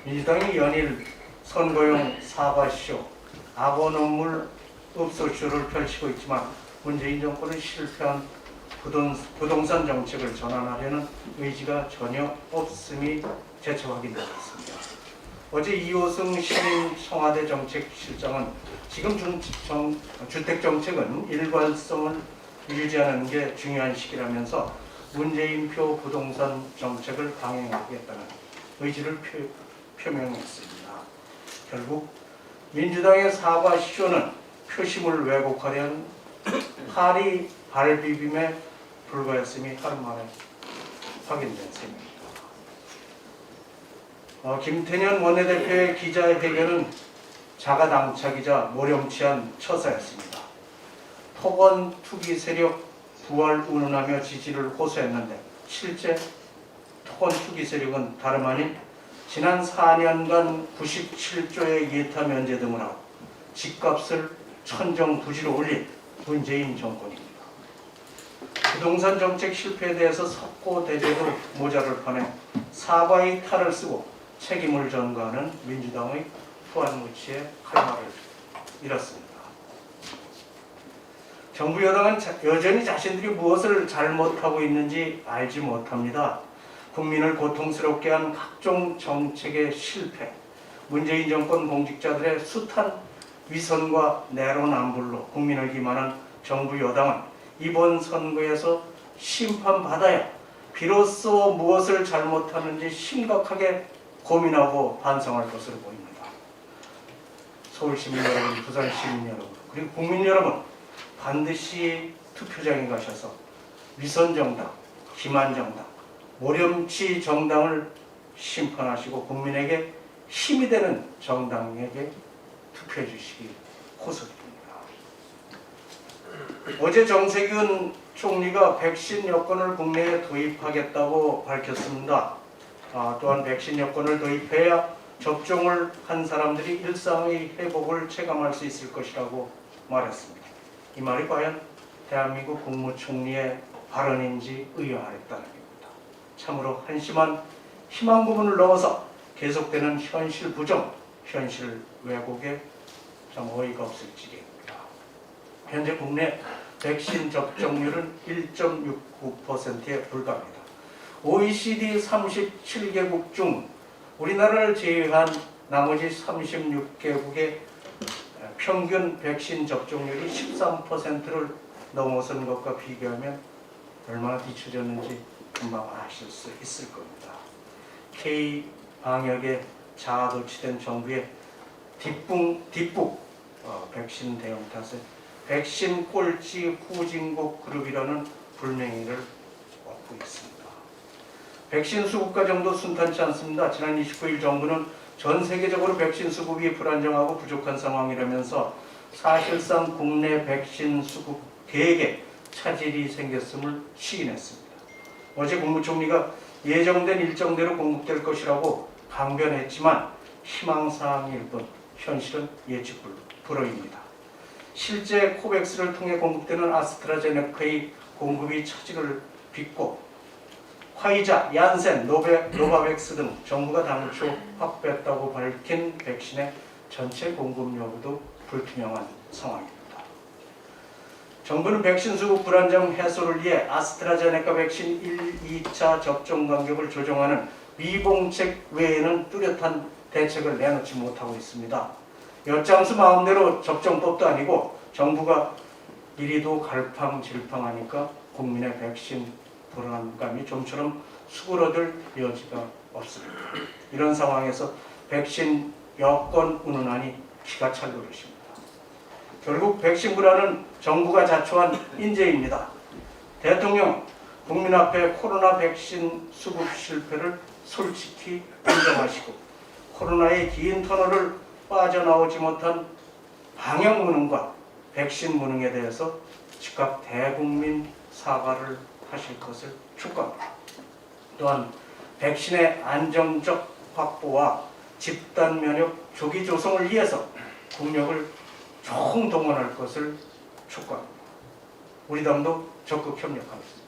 민주당이 연일 선거용 사과쇼, 악어 눈물 읍소쇼를 펼치고 있지만 문재인 정권은 실패한 부동산 정책을 전환하려는 의지가 전혀 없음이 재차 확인되었습니다. 어제 이호승 신임 청와대 정책실장은 지금 주택정책은 일관성을 유지하는 게 중요한 시기라면서 문재인표 부동산 정책을 강행하겠다는 의지를 표명했습니다. 결국 민주당의 사과쇼는 표심을 왜곡하려는 파리 발비빔에 불과했음이 하루 만에 확인된 셈입니다. 김태년 원내대표의 기자회견은 자가당착이자 모렴치한 처사였습니다. 토건 투기 세력 부활 운운하며 지지를 호소했는데 실제 토건 투기 세력은 다름 아닌 지난 4년간 97조의 예타 면제 등을 하고 집값을 천정부지로 올린 문재인 정권입니다. 부동산 정책 실패에 대해서 석고대죄도 모자를 파내 사과의 탈을 쓰고 책임을 전가하는 민주당의 후한무치의 칼날을 잃었습니다. 정부 여당은 여전히 자신들이 무엇을 잘못하고 있는지 알지 못합니다. 국민을 고통스럽게 한 각종 정책의 실패, 문재인 정권 공직자들의 숱한 위선과 내로남불로 국민을 기만한 정부 여당은 이번 선거에서 심판받아야 비로소 무엇을 잘못하는지 심각하게 고민하고 반성할 것으로 보입니다. 서울 시민 여러분, 부산 시민 여러분, 그리고 국민 여러분, 반드시 투표장에 가셔서 위선정당, 기만정당, 모렴치 정당을 심판하시고 국민에게 힘이 되는 정당에게 투표해 주시기 호소드립니다. 어제 정세균 총리가 백신 여권을 국내에 도입하겠다고 밝혔습니다. 또한 백신 여권을 도입해야 접종을 한 사람들이 일상의 회복을 체감할 수 있을 것이라고 말했습니다. 이 말이 과연 대한민국 국무총리의 발언인지 의아했다는 겁니다. 참으로 한심한 희망 부분을 넘어서 계속되는 현실 부정, 현실 왜곡에 참 어이가 없을 지경입니다. 현재 국내 백신 접종률은 1.69%에 불과합니다. OECD 37개국 중 우리나라를 제외한 나머지 36개국의 평균 백신 접종률이 13%를 넘어선 것과 비교하면 얼마나 뒤처졌는지 금방 아실 수 있을 겁니다. K-방역에 자아도취된 정부의 뒷북 백신 대응 탓에 백신 꼴찌 후진국 그룹이라는 불명예를 얻고 있습니다. 백신 수급과 정도 순탄치 않습니다. 지난 29일 정부는 전 세계적으로 백신 수급이 불안정하고 부족한 상황이라면서 사실상 국내 백신 수급 계획에 차질이 생겼음을 시인했습니다. 어제 국무총리가 예정된 일정대로 공급될 것이라고 강변했지만 희망사항일 뿐 현실은 예측 불허입니다. 실제 코백스를 통해 공급되는 아스트라제네카의 공급이 차질을 빚고 화이자, 얀센, 노바백스 등 정부가 당초 확보했다고 밝힌 백신의 전체 공급 여부도 불투명한 상황입니다. 정부는 백신 수급 불안정 해소를 위해 아스트라제네카 백신 1, 2차 접종 간격을 조정하는 미봉책 외에는 뚜렷한 대책을 내놓지 못하고 있습니다. 엿장수 마음대로 접종법도 아니고 정부가 이리도 갈팡질팡하니까 국민의 백신 불안감이 좀처럼 수그러들 여지가 없습니다. 이런 상황에서 백신 여권 운운하니 기가 찰 노릇입니다. 결국 백신 불안은 정부가 자초한 인재입니다. 대통령, 국민 앞에 코로나 백신 수급 실패를 솔직히 인정하시고 코로나의 긴 터널을 빠져나오지 못한 방역 무능과 백신 무능에 대해서 즉각 대국민 사과를 하실 것을 촉구합니다. 또한 백신의 안정적 확보와 집단 면역 조기 조성을 위해서 국력을 총동원할 것을 촉구합니다. 우리 당도 적극 협력하겠습니다.